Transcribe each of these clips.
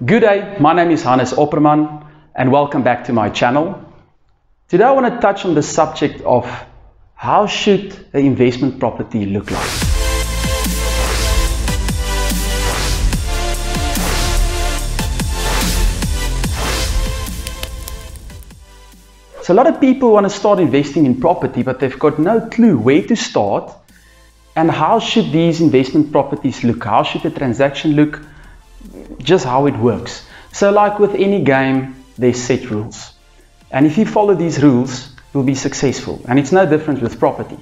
Good day, my name is Hannes Opperman and welcome back to my channel. Today I want to touch on the subject of how should an investment property look like. So a lot of people want to start investing in property, but they've got no clue where to start and how should these investment properties look, how should the transaction look, just how it works. So like with any game, there's set rules. And if you follow these rules, you'll be successful. And it's no different with property.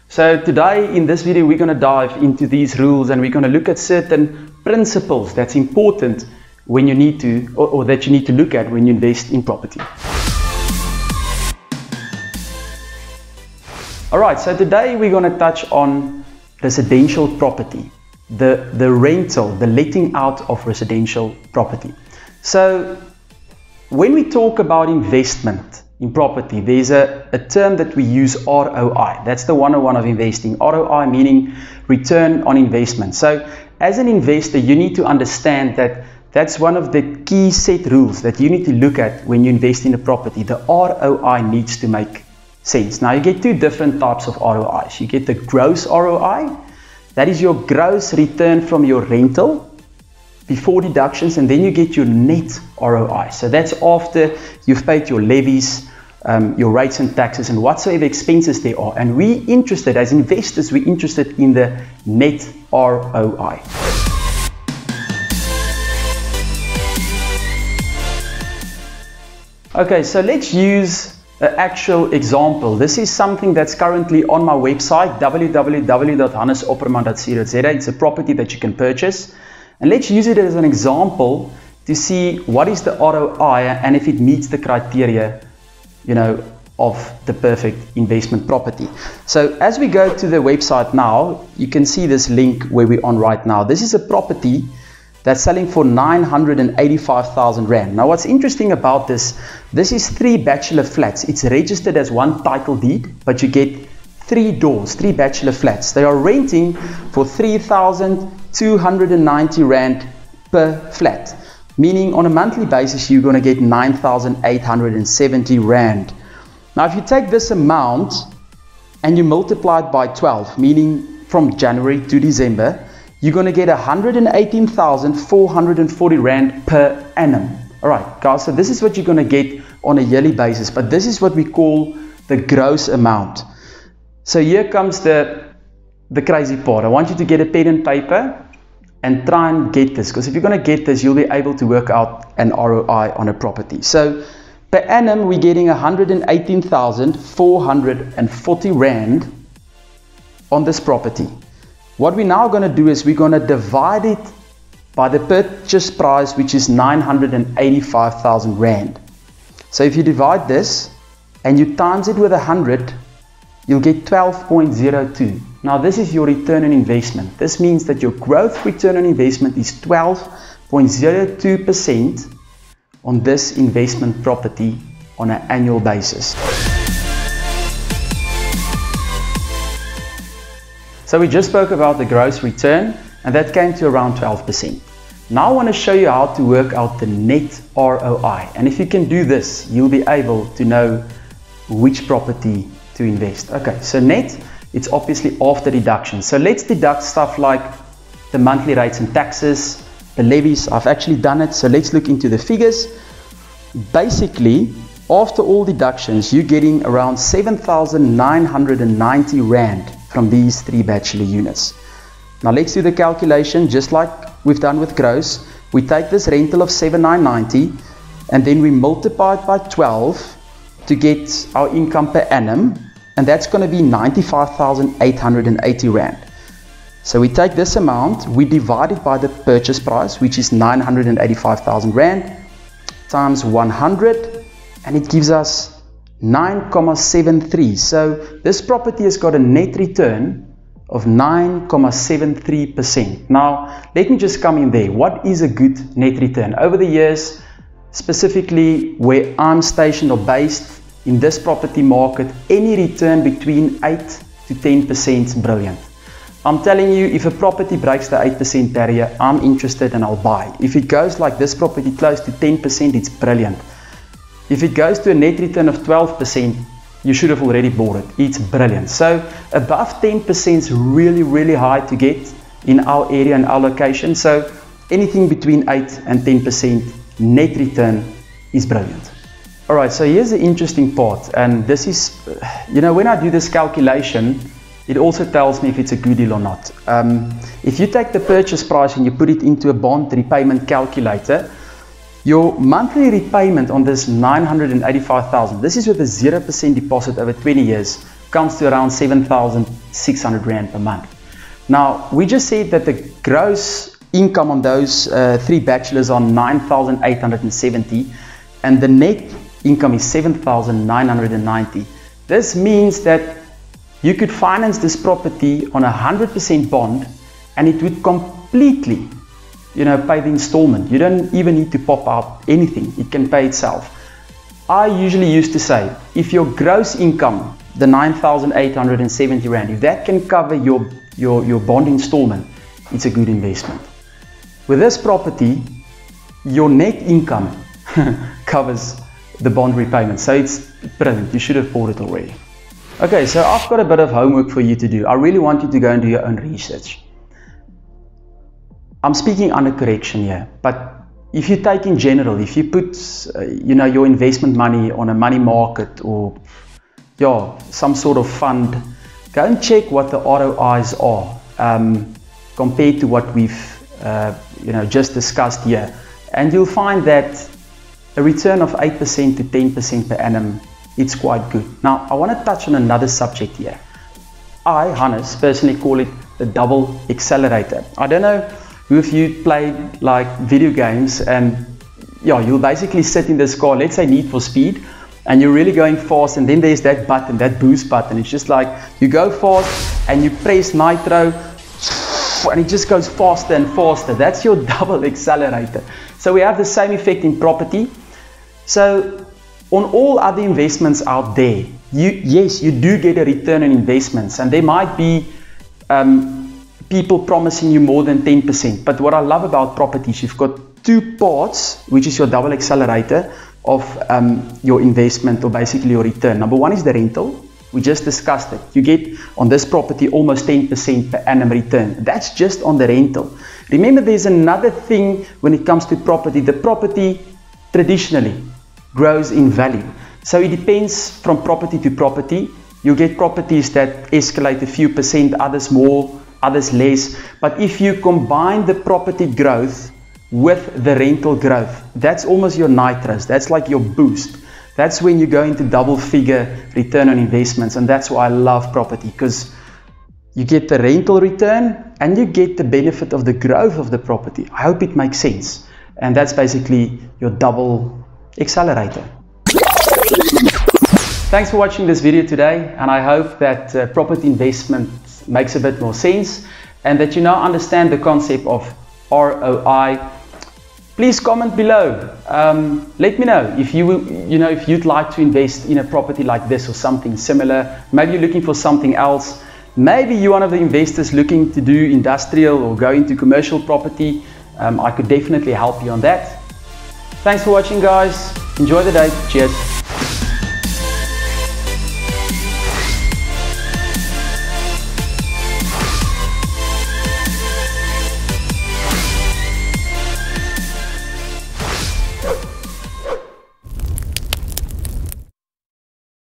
So today in this video, we're going to dive into these rules and we're going to look at certain principles that's important when you need to, or that you need to look at when you invest in property. Alright, so today we're going to touch on residential property. The rental, the letting out of residential property. So when we talk about investment in property, there's a term that we use, ROI. That's the 101 of investing. ROI meaning return on investment. So as an investor, you need to understand that that's one of the key set rules that you need to look at when you invest in a property. The ROI needs to make sense. Now you get two different types of ROIs. You get the gross ROI. That is your gross return from your rental before deductions, and then you get your net ROI. So that's after you've paid your levies, your rates and taxes and whatsoever expenses there are. And we interested, as investors, we're interested in the net ROI. Okay, so let's use an actual example. This is something that's currently on my website, www.hannesopperman.co.za. It's a property that you can purchase. And let's use it as an example to see what is the ROI and if it meets the criteria, of the perfect investment property. So as we go to the website now, you can see this link where we're on right now. This is a property that's selling for 985,000 Rand. Now what's interesting about this is 3 bachelor flats. It's registered as one title deed, but you get 3 doors, 3 bachelor flats. They are renting for 3,290 Rand per flat, meaning on a monthly basis, you're going to get 9,870 Rand. Now if you take this amount and you multiply it by 12, meaning from January to December, you're going to get 118,440 Rand per annum. Alright guys, so this is what you're going to get on a yearly basis, but this is what we call the gross amount. So here comes the crazy part. I want you to get a pen and paper and try and get this, because if you're going to get this, you'll be able to work out an ROI on a property. So per annum, we're getting 118,440 Rand on this property. What we're now going to do is we're going to divide it by the purchase price, which is 985,000 Rand. So if you divide this and you times it with 100, you'll get 12.02. Now this is your return on investment. This means that your growth return on investment is 12.02% on this investment property on an annual basis. So we just spoke about the gross return, and that came to around 12%. Now I want to show you how to work out the net ROI. And if you can do this, you'll be able to know which property to invest. Okay, so net, it's obviously after deduction. So let's deduct stuff like the monthly rates and taxes, the levies. I've actually done it, so let's look into the figures. Basically, after all deductions, you're getting around 7,990 Rand from these 3 bachelor units. Now let's do the calculation just like we've done with gross. We take this rental of 7,990 and then we multiply it by 12 to get our income per annum, and that's going to be 95,880 Rand. So we take this amount, we divide it by the purchase price, which is 985,000 Rand, times 100, and it gives us 9.73. So this property has got a net return of 9.73%. Now let me just come in there. What is a good net return? Over the years, specifically where I'm stationed or based in this property market, any return between 8 to 10% is brilliant. I'm telling you, if a property breaks the 8% barrier, I'm interested and I'll buy. If it goes like this property close to 10%, it's brilliant. If it goes to a net return of 12%, you should have already bought it. It's brilliant. So above 10% is really, really high to get in our area and our location. So anything between 8 and 10% net return is brilliant. All right, so here's the interesting part. And this is, when I do this calculation, it also tells me if it's a good deal or not. If you take the purchase price and you put it into a bond repayment calculator, your monthly repayment on this 985,000, this is with a 0% deposit over 20 years, comes to around 7,600 Rand per month. Now, we just said that the gross income on those 3 bachelors are 9,870 and the net income is 7,990. This means that you could finance this property on a 100% bond and it would completely, pay the installment. You don't even need to pop out anything. It can pay itself. I usually used to say, if your gross income, the 9,870 Rand, if that can cover your bond installment, it's a good investment. With this property, your net income covers the bond repayment. So it's brilliant. You should have bought it already. Okay, so I've got a bit of homework for you to do. I really want you to go and do your own research. I'm speaking under correction here, but if you take in general, if you put, your investment money on a money market or, some sort of fund, go and check what the ROIs are compared to what we've, just discussed here. And you'll find that a return of 8% to 10% per annum, it's quite good. Now, I want to touch on another subject here. I, Hannes, personally call it the double accelerator. I don't know who of you played like video games and you'll basically sit in this car, let's say Need for Speed, and you're really going fast and then there's that button, that boost button. It's just like you go fast and you press nitro and it just goes faster and faster. That's your double accelerator. So we have the same effect in property. So on all other investments out there, yes, you do get a return on investments, and there might be people promising you more than 10%. But what I love about properties, you've got 2 parts, which is your double accelerator of your investment, or basically your return. Number 1 is the rental. We just discussed it. You get on this property almost 10% per annum return. That's just on the rental. Remember, there's another thing when it comes to property. The property traditionally grows in value. So it depends from property to property. You get properties that escalate a few percent, others more, others less. But if you combine the property growth with the rental growth, that's almost your nitros. That's like your boost. That's when you go into double figure return on investments. And that's why I love property, because you get the rental return and you get the benefit of the growth of the property. I hope it makes sense. And that's basically your double accelerator. Thanks for watching this video today, and I hope that property investment makes a bit more sense and that you now understand the concept of ROI. Please comment below. Let me know if if you'd like to invest in a property like this or something similar. Maybe you're looking for something else. Maybe you're one of the investors looking to do industrial or go into commercial property. I could definitely help you on that. Thanks for watching, guys. Enjoy the day. Cheers.